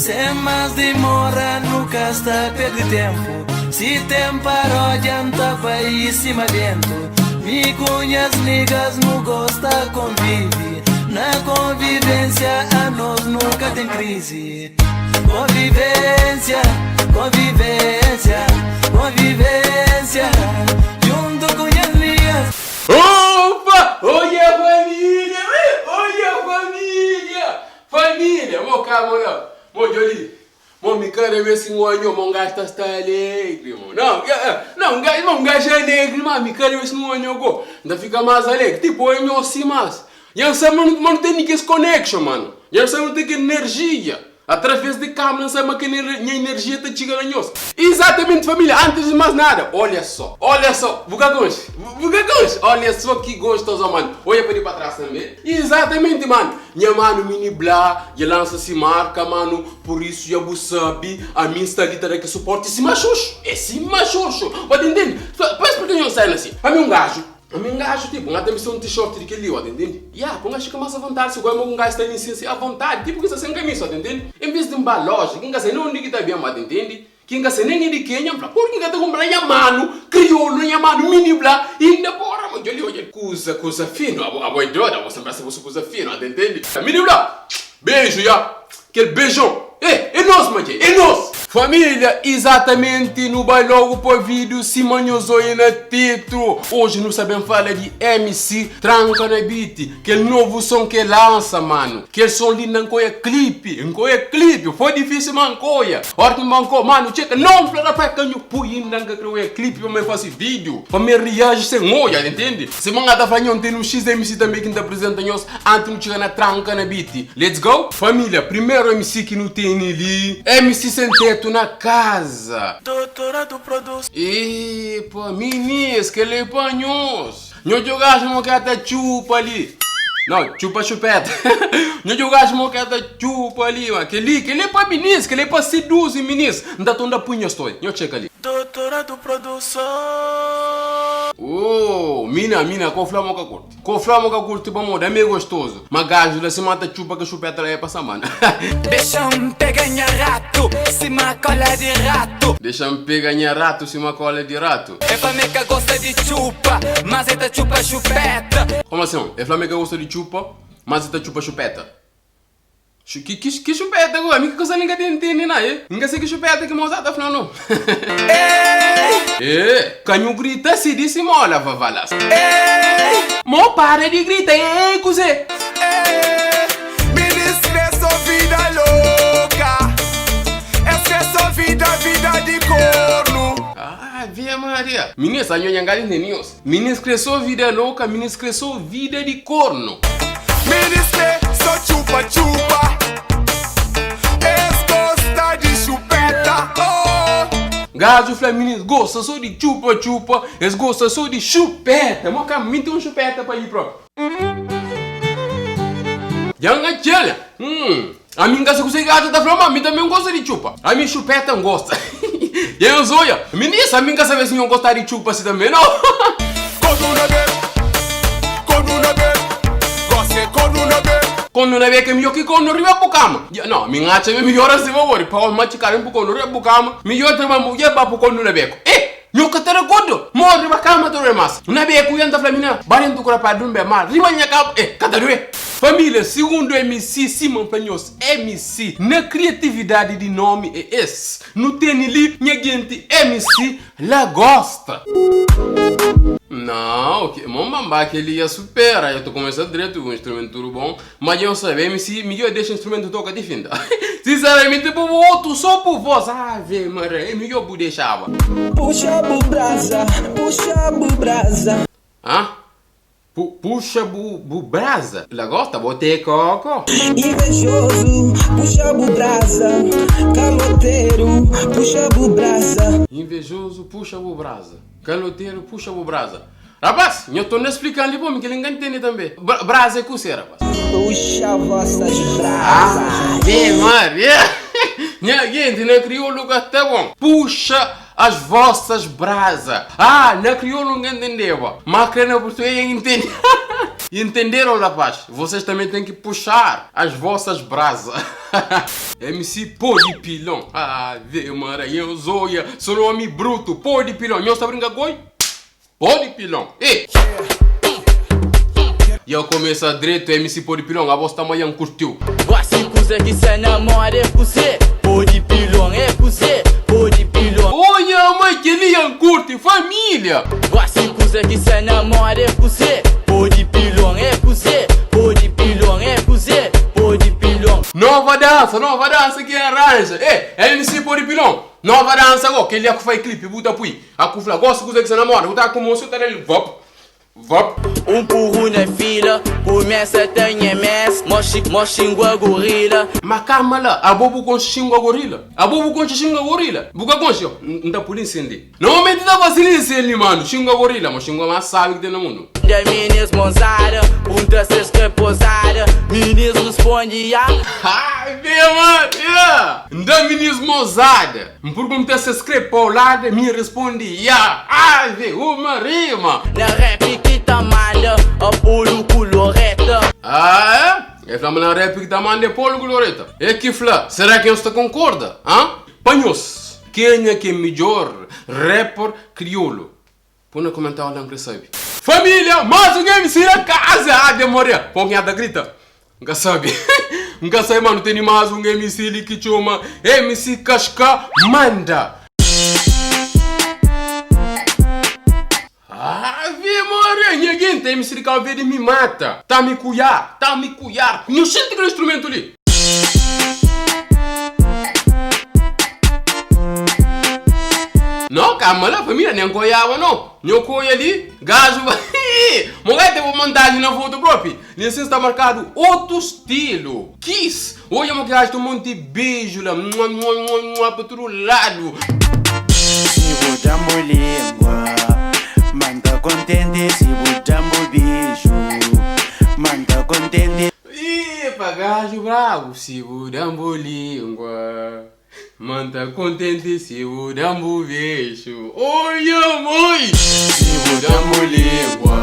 Sem mais demora, nunca está perde tempo. Se tem paródia, anta país cima vento. Me conhece, niggas, não gosta, convive. Na convivência, a nós nunca tem crise. Convivência, convivência, convivência. Junto com as linhas. Opa! Olha a família! Olha a família! Família! Mo cá, mo não. Mo Joli. Mo me cara ver se o anjo mo gasta está alegre, mo. Não gajo alegre, mas me cara ver se o anjo go. Ainda fica mais alegre. Tipo, anjo assim mais. E essa não tem ninguém connection, mano. E essa não tem energia. Através de câmera, não sabe que a energia está chegando a nós. Exatamente, família. Antes de mais nada, olha só. Bucagões. Olha só que gostoso, mano. Olha para ali para trás também. Exatamente, mano. Minha mano, mini blá, já lança-se marca, mano. Por isso, já você sabe, a minha instalita que suporta esse machucho. Esse machucho. Pode entender? Pois por que não sai assim? A mim um gajo, tipo, não tem um t-shirt de que ali, entende? Com um gajo fica mais à vontade, se igual um gajo está em à vontade, tipo que está sem camisa, entende? Em vez de uma loja, quem gajo não diga que está bem, entende? Quem gajo nem é de Kenya, por que gajo comprar a mano, crioulo, a mano, mini blá, e ainda bora, mas olha, coisa fina, a boidora, você pensa que coisa fina, entende? Mini blá, beijo, aquele beijão, é nós, mano, é nós! Família, exatamente no bailão por vídeo Simonhoso e na título. Hoje nós sabemos falar de MC Tranca na Beat, que é o novo som que lança, mano. Que é som lindo, não é clipe, foi difícil, mano, coia. Ordem, mano, checa, não, para para que eu pui ainda que é clipe, para me fazer vídeu, para me reagir sem olha, entende? Se manga tá falando, tem um XMC também que nos apresenta nós, antes de chegar na Tranca na Beat. Let's go? Família, primeiro MC que não tem ali, MC sem teto na casa. Doutorado produz. E pô, meninas, que ele panhos. Não jogaste uma carta chupa ali. Não, chupa-chupeta. Não jogaste uma carta chupa ali, mano. Que ele é para meninas, que ele é para seduzir meninas. Não dá tão da punha, estou. Não checa ali. Doutorado produção. Oh, mina, com flama que curte. Com flama que curte, vamos, é meio gostoso. Mas gajo, da se mata chupa que chupeta lá é pra semana. Deixa-me pegar rato, se uma cola de rato. Deixa-me pegar rato, se uma cola de rato. É Flamenga gosta de chupa, mas esta chupa chupeta. Como assim? É Flamenga gosta de chupa, mas esta chupa chupeta. Que chupeta agora? Que coisa ninguém entende, né? Ninguém sei que chupeta que moça tá falando. Canho grita se disse mola, vavalas. Mo para de gritar, cuzê. Ministro, é só vida louca. Essa é só vida de corno. Via Maria. Ministro, a minha galinha de news. Ministro cresceu vida louca, ministro cresceu vida de corno. Ministro, só chupa. Gosta de chupeta. Gajo Flamengo gosta só de chupa, eles gostam só de chupeta. Mas cá, me tem um chupeta para ir próprio. Janga tchela. A minha casa consegue gajo da flama, a mim também gosta de chupa. A minha chupeta não gosta. E eu zoia. Ministro, a minha casa vê se não gosta de chupa assim também, não? Quando não é que melhor que quando não é para cama. Não, minha acha é melhor assim, vou para o mate cara um pouco não é para cama. Melhor ter uma mulher para quando não é. Meu que terá gordo, morre para cama tu remas. Não é que o anda flamina, barendo com a padrão bem mal. Rima minha capa, cada doer. Família, segundo MC Simon Panhos, MC na criatividade de nome é esse. Não tem ali minha gente MC la gosta. Não, mamãe que ele ia supera. Eu tô começando direto com um instrumento tudo bom. Mas eu sei, MC, melhor deixa o instrumento tocar de finda. Sinceramente, por outro, só por voz. Ave Maria, é melhor por deixar. Puxa bu brasa. Puxa bu brasa. La gosta, botei coco. Invejoso, puxa bu brasa. Caloteiro, puxa bu brasa. Invejoso, puxa bu brasa. Caloteiro, puxa bu brasa. Rapaz, eu tô explicando ali para mim que ninguém entende também. Brasa é que rapaz. Puxa vossa de brasa. Maria. Minha gente, né? Criou o lugar tá bom. Puxa as vossas brasas. Ah, na crioulo não entendeva, mas que na português entende. Entenderam, rapaz? Vocês também têm que puxar as vossas brasas. MC pô de pilão. Ah, vê, Maranhão, Zoia, sou um homem bruto, pô de pilão. Não está brincando com? Pô de pilão. Ei! E eu começo a direito, MC pô de pilão, a voz tamanho curtiu. Voici cousin qui se namora é você, pô de pilão é você, pô de pilão. Olha, mãe, que liam curte, família. Voici cousin qui se namora é você, pô de pilão é você, pô de pilão é você, pô de pilão. Nova dança que arranja. É MC pô de pilão. Nova dança agora, que ele é que faz clipe, buta pui. A cufla, gosta de coisa que se namora, botar com o moço, tá ali, vop. Por na fila, começa a ter MS, moxingua gorila. Mas calma lá, a bobo com xingua gorila. A bobo com xingua gorila. Buca com xingua, não dá por incender. Normalmente dá facilidade ali, mano. Xingua gorila, mas xingua mais sabe que tem no mundo. Da minis monzada, punta se posada, minis responde ya. Ai, meu mano, yeah. Da minis mozada. Por como se escreve paulada, me responde ya. Ai, vê, uma rima. Na rap que tá manda, a polo coloreta. Ah, é? É flama na rap que tá manda polo coloreta. É que flá, será que você concorda? Ah? Panhos, quem é que é melhor rapper crioulo? Põe no comentário lá que sabe. Família, mais um game se na casa. Ah, demorei. Põe a da grita. Nunca sabe. Nunca sabe, mano. Tem mais um MC ali que chama MC Casca Manda. Ah, vê, mano. Ninguém tem MC de Calveira me mata. Tá me cuiar. Não sente aquele instrumento ali. Não, calma lá, família, nem coiava não. Não coia ali, gajo vai. Mulher teve uma montagem na foto própria. Nesse está marcado outro estilo. Kiss. Olha, meu gajo, tem um monte de beijo lá. Para todo lado. Se botamos língua, manda contente. Se botamos bicho, manda contente. Epa, gajo bravo. Se botamos língua, manda contente se o dambo vejo. Olha, mãe! Se o dambo língua,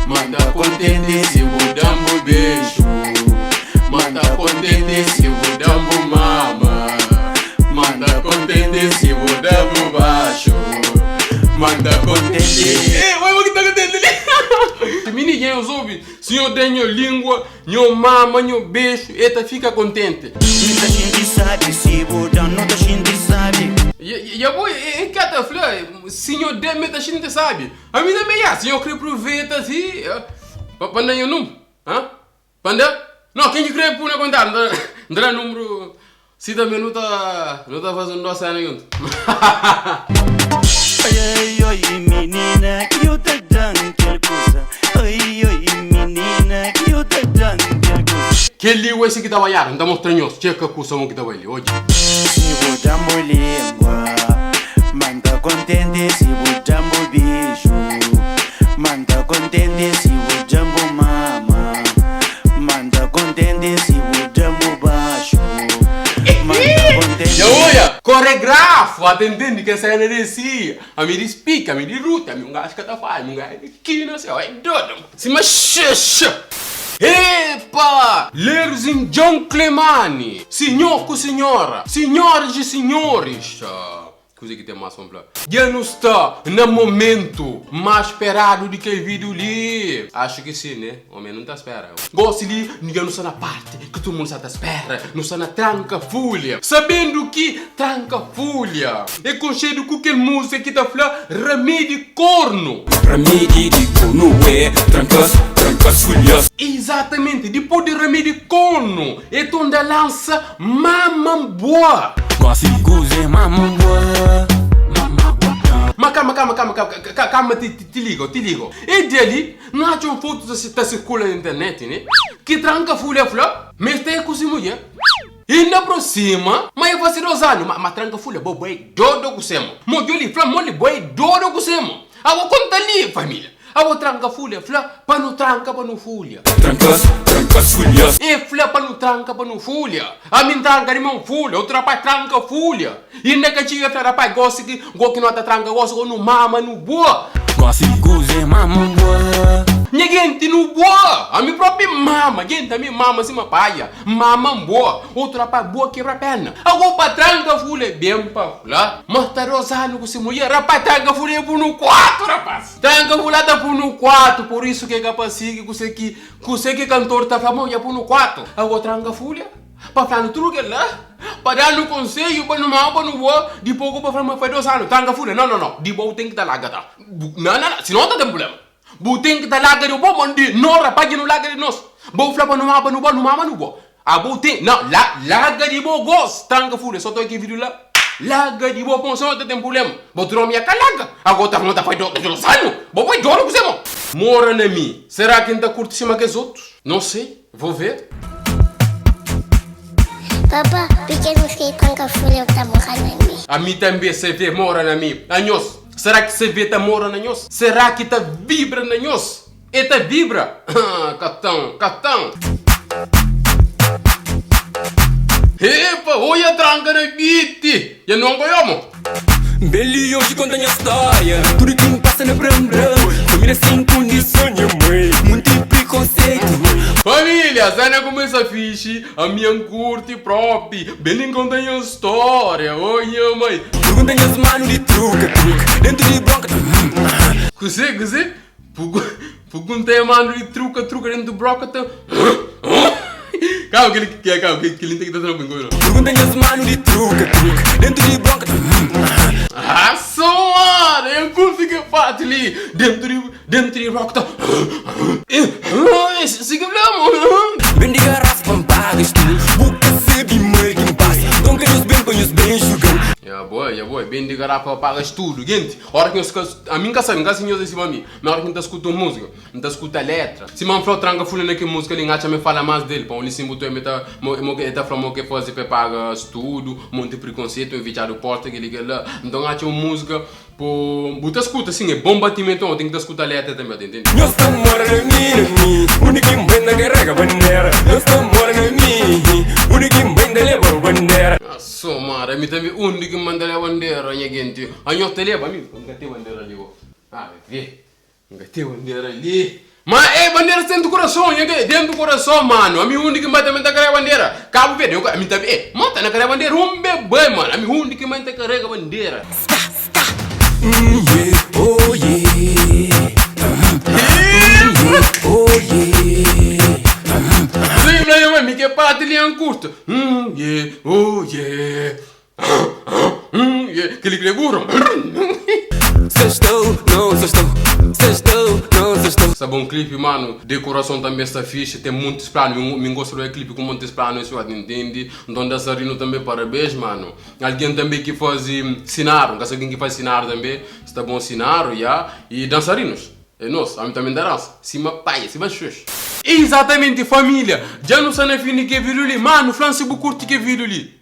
manda contente se o dambo beijo. Manda contente se o dambo mama. Manda contente se o dambo baixo. Manda contente. Olha o que tá acontecendo ali. Me ninguém ouve. Se eu tenho língua, eu mama, eu beijo, eta fica contente. Muita gente sabe, se botão não tá gente sabe. E eu vou, é que até falei, senhor de muita gente sabe. A mim também é, senhor quer proveita assim. Panda eu não? Hã? Panda? Não, quem quer por contar? Não dá número. Se também não tá fazendo nossa nenhum. Ai, ai, menina, que eu te dando aquela coisa. Ai, ai, menina, que eu te dando aquela coisa. Que língua esse que tava aí? Não tá mostrando, checa com o som que tava ali hoje. Se botamos língua, manda contente. Se botamos bicho, manda contente. Se botamos mama, manda contente. Se botamos baixo, manda contente. E olha, coregrafo, atendendo que essa energia. A me explica, a me ruta, a me gajo que tá fazendo, um gajo que não sei, é doido. Se machuxa. Epa! Ladies and gentlemen, senhor com senhora, senhoras e senhores. Coisa que tem mais para falar. Já não está no momento mais esperado de que o vídeo ali. Acho que sim, né? O homem não está esperando. Gosto de ninguém não está na parte que todo mundo está espera. Não está na tranca-folha. Sabendo que tranca-folha é conhecido com aquela música que está falando remédio corno. Remédio de corno é trancas-folhas. Exatamente, depois de remédio corno é onde lança mamamboa. Gosto de cozer mamamboa. Mas calma, te ligo. E dele, não há uma foto que está circulando na internet, né? Que tranca a folha, mas tem com essa mulher. E na próxima, mas eu vou ser 2 anos, mas tranca a folha, boi, dodo com semo. Mas eu lhe falo, boi, dodo com semo. Eu vou contar ali, família. Eu vou tranca a folha, para não tranca para não folha. Trancas folhas. E flea para não tranca para não folha. A mim tranca de mão folha, outra rapaz tranca folha. E nega tinha que rapaz gosta que não tá tranca, gosta que não mama no boa. Gosta de guze mamam boa. Ninguém no boa. A minha própria mama, gente, a minha mama se uma paia. Mama boa, outra rapaz boa quebra a perna. Agora para tranca folha bem para lá. Mas tá rosado com se mulher, rapaz tranca folha por no quarto, rapaz. Tranca folha tá por no quarto, por isso que é capaz que você que cantor tá famoso por no quarto. Agora tranca folha. Para falar no truque lá, para dar no conselho, para não mal, para não boa, de pouco para falar mais faz 2 anos, tranca folha. Não, de boa tem que dar laga, tá? Não, senão tá tem problema. Bu tem que dar laga de boa, mandi, não, rapaz, não laga de nós. Boa falar para não mal, para não boa, não mama, não boa. A boa tem, não, laga de boa, gosto, tranca folha, só tô aqui vídeo lá. Laga de boa, pensou, não tem problema. Boa troca minha calaga, agora tá falando, tá faz 2 anos, boa vai dor, você mano. Mora na mim, será que ainda curte cima que os outros? Não sei, vou ver. Papa, pequeno que tranca folha tá morando em mim. A mim também se vê mora na mim. A nós, será que se vê tá mora na nós? Será que tá vibra na nós? E tá vibra? Catão. Epa, olha a tranca na beat. Eu não ganhamos. Beli hoje conta a minha história. Tudo que me passa na bram. Família sem condições, mãe. Muito preconceito. Família, cena começa fixe. A minha curte própria. Beli conta a minha história. Olha, mãe. Pergunta as manos de truca. Dentro de bronca. Cusê? Pergunta a mano de truca dentro de bronca. Calma, que ele tem que estar tranquilo. Pergunta as manos de truca. Dentro de bronca. Mano, eu consigo fazer ali dentro de rock. Siga lá, Bendiga raspa, pagas tu. Boca sebe, mãe, quem passa. Então que os bem jogando. Yeah, boy, bem de garapa pagas tudo, gente. Hora que a mim casa senhor desse mami, mas hora que não escuta música, não escuta letra. Se man flor tranca fulana que música, ele engacha me fala mais dele, para ele sim botou tá falando que fazer para pagar estudo, monte preconceito, evitar o porta que ele quer lá. Então engacha uma música por botar escuta assim, é bom batimento, tem que escutar letra também, entende? Nós estamos morando em mim, único que vem da carrega bandeira. Nós estamos morando em mim, único que vem da leva bandeira. So mara, mi tambi undi que manda la bandeira, minha gente. Anho teleba, mi, não tem bandeira ali, ó. Ah, vê, não tem bandeira ali. Mas é bandeira dentro do coração, dentro do coração, mano. A minha undi que manda carrega bandeira. Cabo Verde, a mim também, monta na carrega bandeira, bebê, mano. A minha undi que manda carrega bandeira. Oh yeah. Oh yeah. Sim, não é, me que parte ali é curto. Oh yeah. Que ele burro. Sextou, não sextou. Esse é bom clipe, mano. Decoração também está fixe. Tem muitos planos. Me gosto do clipe com muitos planos. Você entende? Então, dançarino também, parabéns, mano. Alguém também que faz cenário. Caso alguém que faz cenário também. Está bom cenário, já. E dançarinos. É nós. A mim também dança. Cima paia, cima xuxa. Exatamente, família. Já não sei fini que vídeo ali. Mano, Flan se curte que vídeo ali.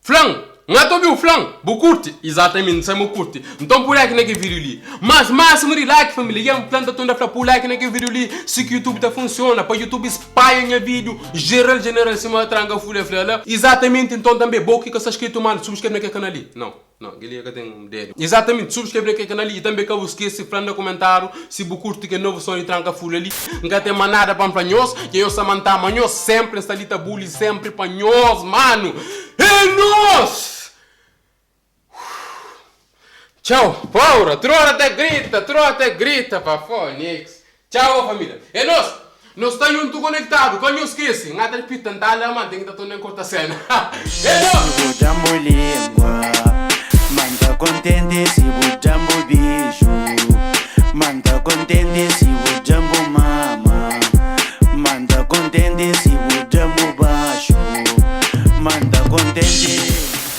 Flan. Não é o flan, bu curte, exatamente, sai mo curte. Então por like naquele vídeo ali. Mas máximo de like, família. E um planta toda para por like naquele vídeo ali. Se que o YouTube tá funciona, para o YouTube espalha em vídeo, geral se me tranca fulha lá. Exatamente, então também bom que está escrito, mano, subscreve naquele canal ali. Não, ele que tem um dedo. Exatamente, subscreve naquele canal ali e também que eu esqueci flan no comentário, se bu curte que novo som de tranca fulha ali. Não tem mais nada para nós, que eu samanta manhos sempre está ali bully sempre para nós, mano. É nós. Tchau, Paura, troca até grita, Pafonix. Tchau, família. É nós estamos juntos conectados, quando eu esqueci, não te repita, não tá lá, mano, tem que estar em corta cena. É nós! Jambo língua, manda contente se o jambo bicho, manda contente se